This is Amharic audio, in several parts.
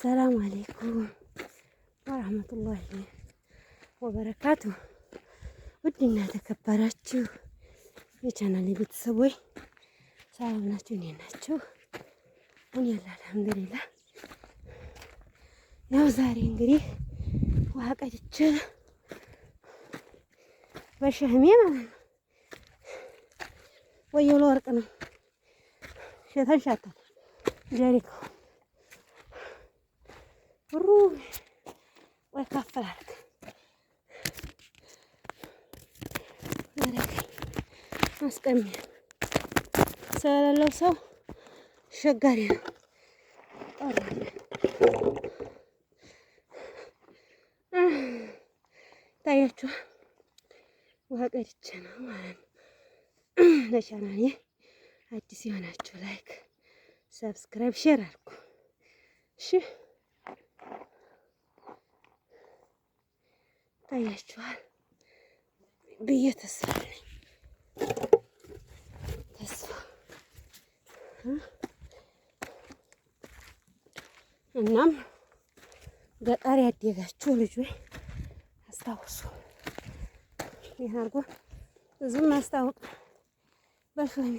አሰላሙ አሌይኩም ወረህመቱላሂ ወበረካቱ። ውድና ተከበራችሁ የቻናሌ ቤተሰቦች ሰላም ናችሁ? እንዴት ናችሁ? እኔ ያለ አልሐምዱሊላህ። ያው ዛሬ እንግዲህ ውሃ ቀድቼ በሸህሜ ማለት ነው ወየው ለወርቅ ነው ተንሻታል ጀሪካው ብሩ ወይ ካፈላልክ አስቀሚ ስለሌለው ሰው አስቸጋሪ ነው። ታያችሁ ውሃ ቀድቼ ነው ማለት ነው። ለቻናሌ አዲስ የሆናችሁ ላይክ፣ ሰብስክራይብ፣ ሼር አድርጉ እሺ። ታያችኋል ብዬ ተስፋ ነኝ። እናም ገጠር ያደጋችሁ ልጆች አስታውሱ። ይሄ አርጎ ብዙም አስታውቅ በሽኔ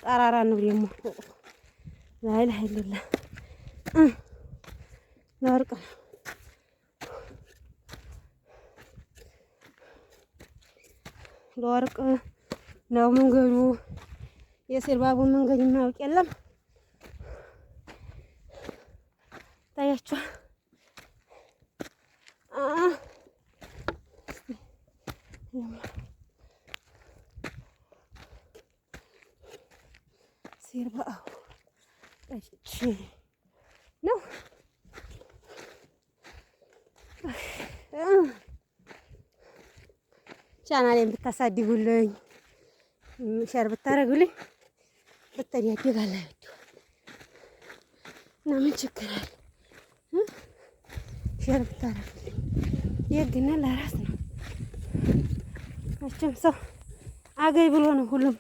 ጠራራ ነው ደግሞ ላይ ላይ አይደለ ለወርቅ ነው። ለወርቅ ነው መንገዱ። የስልባቡን መንገድ የሚያውቅ የለም። ታያችኋል ሲርባው እቺ ነው ቻናሌን ብታሳድጉልኝ ሸር ብታረጉልኝ ብታዲያደጋላችሁ እና ምን ችግር አለ? ሸር ብታረጉልኝ የግና ለራስ ነው። መቼም ሰው አገኝ ብሎ ነው ሁሉም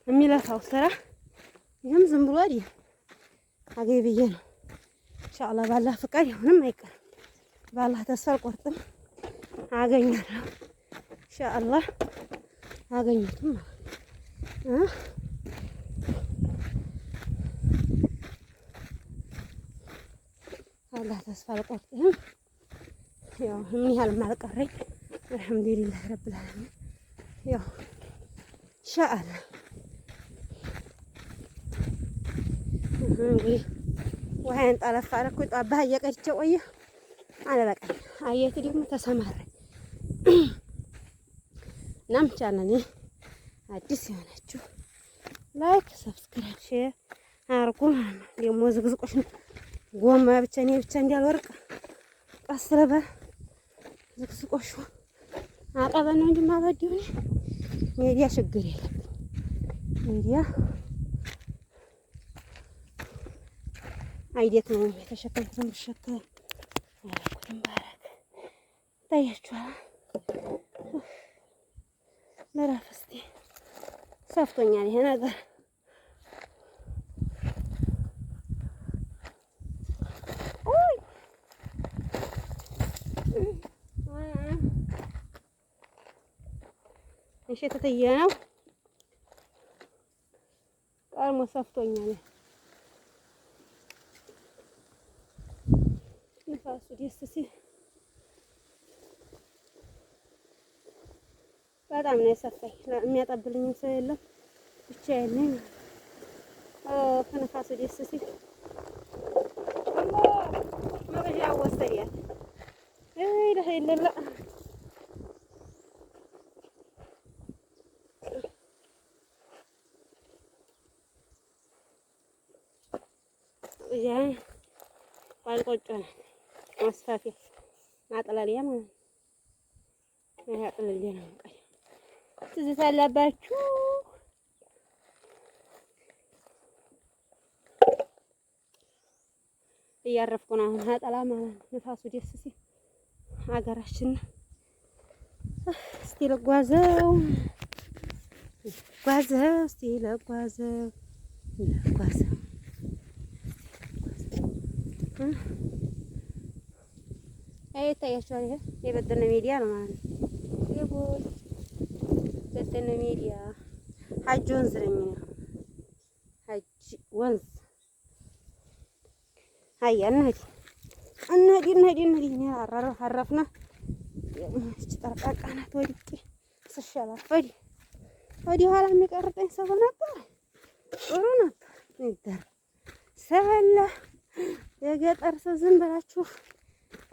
የሚለፋው ስራ። ይህም ዝም ብሎ አይደል አገኝ ብዬ ነው። ኢንሻአላህ ባላህ ፍቃድ ይሁንም አይቀርም። ባላህ ተስፋ አልቆርጥም። አገኛለሁ ኢንሻአላህ አገኘሁትም አላህ ተስፋ አልቆርጥም። ያው ምን ያህል ማልቀረኝ አልሐምዱሊላህ ረብል ዓለሚን። ያው ኢንሻአላህ እንግዲህ ውሃዬን ጣለፍ አደረኩኝ። ጧባህ እየቀድቼ ቆየ አለበቃኝ። አየት ደግሞ ተሰማራኝ። እናም ቻናሌ አዲስ የሆናችሁ ላይክ፣ ሰብስክራይብ፣ ሼር አርጉ ማለት ነው። ደግሞ ዝቅዝቆሽ ነው ጎማ ብቻ እኔ ብቻ እንዳልወርቅ ቀስ ለበል ዝቅዝቆሹ አቀበል ነው እንጂ ማበዲው ሚዲያ ችግር የለብኝ። ሚዲያ አይዴት ነው የተሸከምኩትን ብሸከም ያልኩትን ባረግ ታያችኋል። ለራፍ እስቲ ሰፍቶኛል ይሄ ነገር። እሺ ተተየ ነው ቀርሞ ሰፍቶኛል። ንፋሱ ደስ ሲል በጣም ነው የሰፋኝ። የሚያጠብልኝ ሰው የለም ብቻዬን ነኝ። ንፋሱ ደስ ሲል መበዣ ወሰድያት ይሄ ለላ ያ ባልቆጮ ነው ማስፋፊያ ማጥለሊያ ማለት ነው። ይሄ አጥለሊያ ነው። ቀይ ትዝታ አለባችሁ። እያረፍኩ ነው አሁን አጠላ ማለት ነው። ንፋሱ ደስ ሲል ሀገራችን እስቲ ለጓዘው እስቲ ለጓዘው ይታያችኋል። ይሄ የበደነ ሚዲያ ነው ማለት ነው። የቦል በደነ ሚዲያ ሀጅ ወንዝ ነኝ ነው። ሀጅ ወንዝ አያ እንሂድ አረፍና እቺ ጠርቃቃ ናት። ወድቄ ስሻላፈድ ወዲህ ኋላ የሚቀርጠኝ ሰው ነበር። ጥሩ ነበር ይደር ሰበለ የገጠር ሰው ዝም ብላችሁ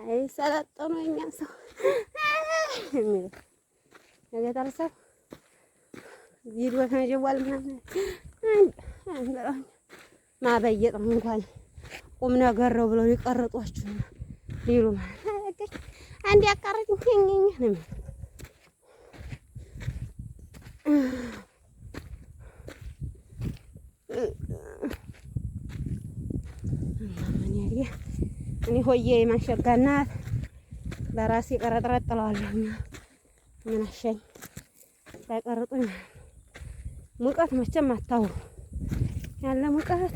አይ ሰለጠኑ የኛ ሰው የሚል የገጠር ሰው ቪዲዮ ተጀዋል ምናምን ማበየጥ ነው እንኳን ቁም ነገር ነው ብለው ሊቀርጧችሁ ሊሉ ማለት አንድ ያቀረጥኝ ነው። እኔ ሆዬ ማሸጋናት ለራሴ ቀረጥረጥ ጥለዋለሁ። ምን አሸኝ ሳይቀርጡኝ ሙቀት መቼም አታው ያለ ሙቀት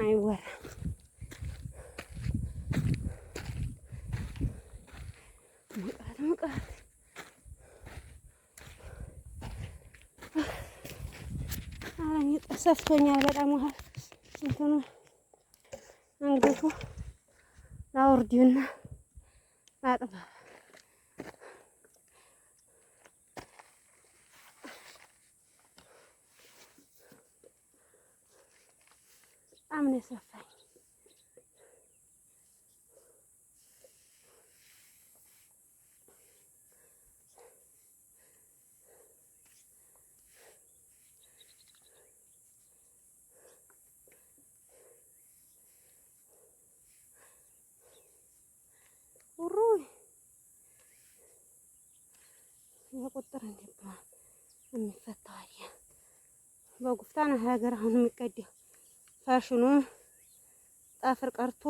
አይወራም። ሙቀት ሰፍቶኛል በጣም ውሃ እንትኑ አንገቱ ላውርዲውና ላጥባ በጣም ነው የሰፋኝ። የቁጥር እንዲባል የሚፈታው አይደል? በጉፍታ ነው ሀገር አሁን የሚቀደው ፋሽኑ ጠፍር ቀርቶ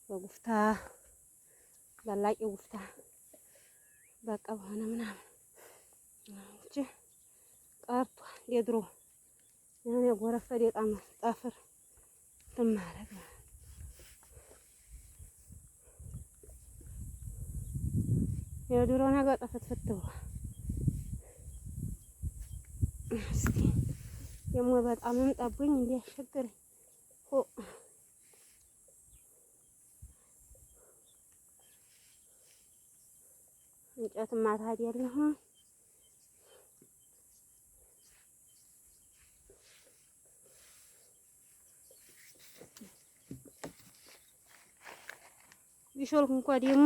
በጉፍታ በላቂ ጉፍታ በቃ በሆነ ምናምን እንጂ ቀርቷል። የድሮ የሆነ የጎረፈደ ጣም ጠፍር ትማረግ የድሮ ነገር ጠፍትፍት ብሏል። እስኪ ደግሞ በጣምም ጠቡኝ እንዲያስቸግረኝ እንጨት ማታድ ያለሁ ቢሾልኩ እንኳን ደግሞ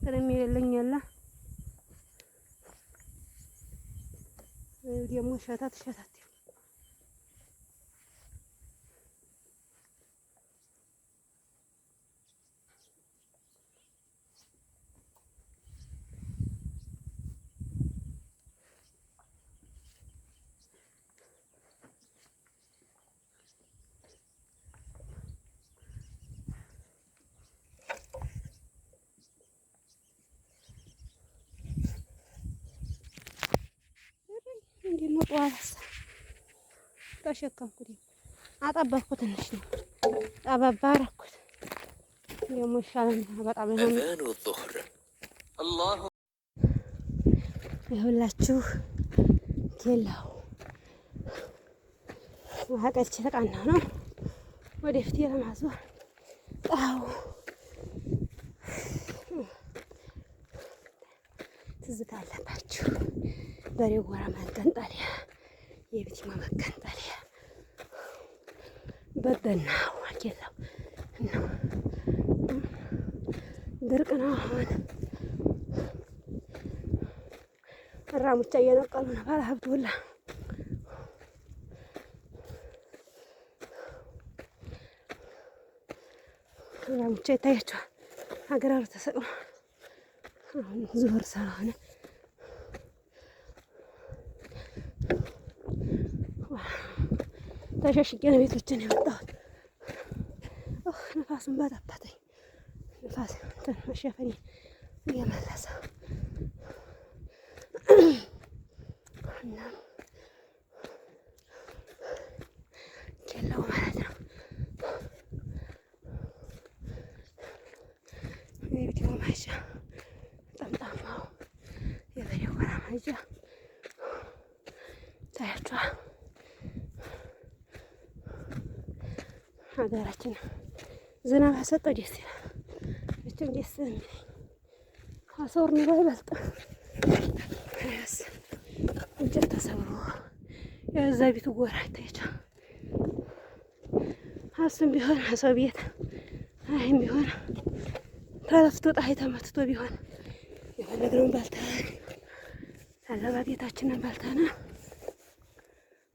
ስለሚለኝላ ደግሞ ሸታት ተሸከምኩት አጠበቅኩት። ትንሽ ነው ጠበብ አደረኩት። ደግሞ ይሻላል በጣም ይኸውላችሁ ኬላው ዋቀች ተቃና ነው ወደፊት ለማዞር ጣው ትዝታ አለባችሁ። በሬ ጎራ መገንጠልያ የብቲማ መገንጠልያ በደና ዋኬላው ነው ድርቅ ነው። አሁን ራሙቻ እየነቀሉ ነው ባለ ሀብት ሁላ ራሙቻ ይታያቸዋል። ሀገራሩ ተሰቅሎ አሁን ዙር ስለሆነ ተሸሽጌ ነው ቤቶችን የመጣሁት። ነፋሱን በጠበጠኝ። ነፋስ እንትን መሸፈኔ እየመለሰ ሀጃ ታያችኋ ሀገራችን ዝናብ አሰጠው ደስ ይላል። እችም ደስ የሚል አሰውር ኑሮ አይበልጥም። እንጨት ተሰብሮ የዛ ቤቱ ጎራ ይታያቻ እሱም ቢሆን ሰው ቤት አይም ቢሆን ተለፍቶ ፀሐይ ተመትቶ ቢሆን የፈለግነውን በልተን አለባ ቤታችንን በልተን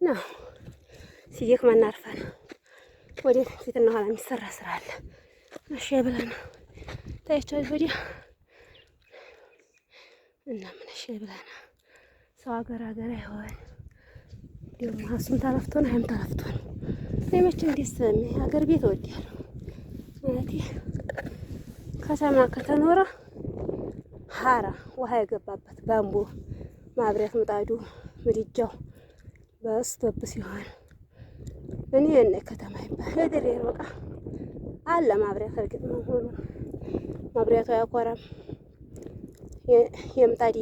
ነው ሲደክመን አርፈን ወደ ፊትና ኋላ የሚሰራ ስራ አለ። እሺ ብለን ታያችኋል ወዲያ እና ምን እሺ ብለን ሰው ሀገር አይሆን ደግሞ እሱም ተለፍቶ ነው አይም ተለፍቶ ነው። መቼም ደስ የሚል ሀገር ቤት እወዳለሁ ማለቴ ከተማ ከተኖረ ሀራ ውሃ የገባበት ባምቦ ማብሪያት ምጣዱ ምድጃው በስቶፕ ሲሆን እኔ የነ ከተማ ይባል እድሬ ሮቃ አለ ማብሪያት እርግጥ ነው ሆኖ ማብሪያቱ አያኮራም። የምጣድ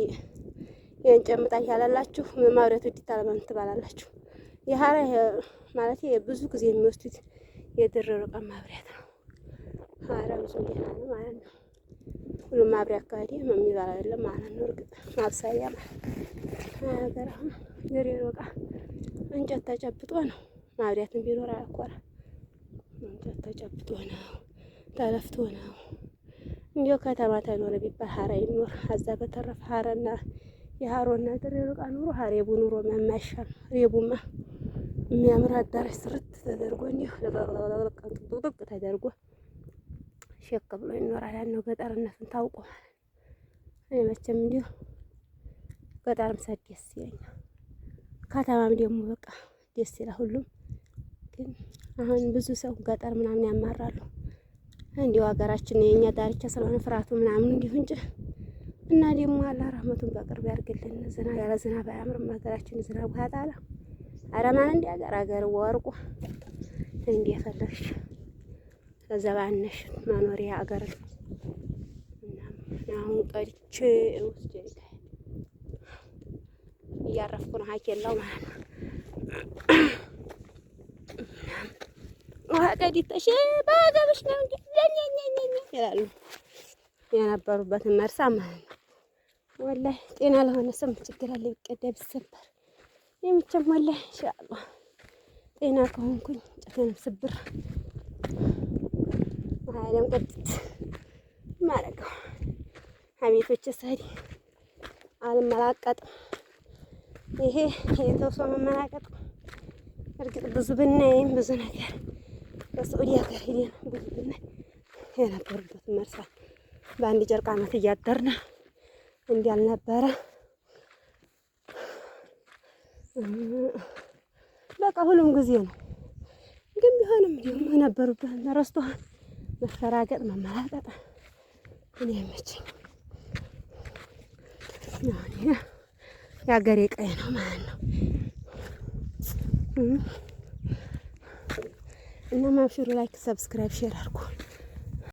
የእንጨት ምጣድ ያላላችሁ ማብሪያቱ ይታለማን ትባላላችሁ። የሀራ ማለት ብዙ ጊዜ የሚወስዱት የድሬ ሮቃ ማብሪያት ነው። ሀራ ብዙ ደህና ነው ማለት ነው። ሁሉም ማብሪያ አካባቢ የሚባል አይደለም ማለት ነው። እርግጥ ማብሰያ ማለት ሀገር አሁን ድሬ ሮቃ እንጨት ተጨብጦ ነው። ማብሪያትን ቢኖር አያኮራ እንጨት ተጨብጦ ነው ተለፍቶ ነው። እንዲያው ከተማ ተኖረ ቢባል ሀራ ይኖር። አዛ በተረፈ ሀራና የሀሮና ድሬ ሮቃ ኑሮ ሀሬቡ ኑሮ የማይሻል ሬቡማ የሚያምር አዳራሽ ስርት ተደርጎ እንዲሁ ለቀቅ ተደርጎ ሸክ ብሎ ይኖራል። ያለው ገጠርነትን ታውቆ እኔ መቼም እንዲሁ ገጠርም ሰድ ደስ ይለኛል። ከተማም ደግሞ በቃ ደስ ይላል። ሁሉም ግን አሁን ብዙ ሰው ገጠር ምናምን ያማራሉ። እንዲሁ ሀገራችን የኛ ዳርቻ ስለሆነ ፍራቱ ምናምን እንዲሁ እንጂ እና ደግሞ አላህ ረህመቱን በቅርብ ያርግልን። ዝናብ ያለ ዝናብ አያምርም ሀገራችን ዝናቡ ያጣላ አረማን እንዲ ሀገር ወርቁ እንዲ የፈለግሽ ዘባነሽ መኖሪያ ሀገር እና አሁን ቀድቼ ውስጥ እያረፍኩ ነው። ሀኬላው ማለት ነው። ውሃ ቀዲተሽ በገበሽ ነው እንዴ ይላሉ የነበሩበትን መርሳ ማለት ነው። ወላሂ ጤና ለሆነ ሰው ችግር አለ ቢቀደም ይሰበር የምቸም ወላሂ ኢንሻአላህ ጤና ከሆንኩኝ ጨከንም ስብር አይደም ቀጥት ማረገው አቤቶች ሰዲ አልመላቀጥም። ይሄ የተወሰነ መመላቀጥ እርግጥ ብዙ ብናይም ብዙ ነገር በሳዑዲ ሀገር ሄደን ብዙ ብናይ የነበሩበት መርሳ በአንድ ጨርቅ አመት እያደርነ እንዲህ አልነበረ። በቃ ሁሉም ጊዜ ነው። ግን ቢሆንም ደግሞ የነበሩበት ረስቶሃል መፈራገጥ መመላቀጥ እኔ አይመቸኝም። የሀገሬ ቀይ ነው ማለት ነው። እና ማብሽሩ ላይክ ሰብስክራይብ ሼር አድርጉ።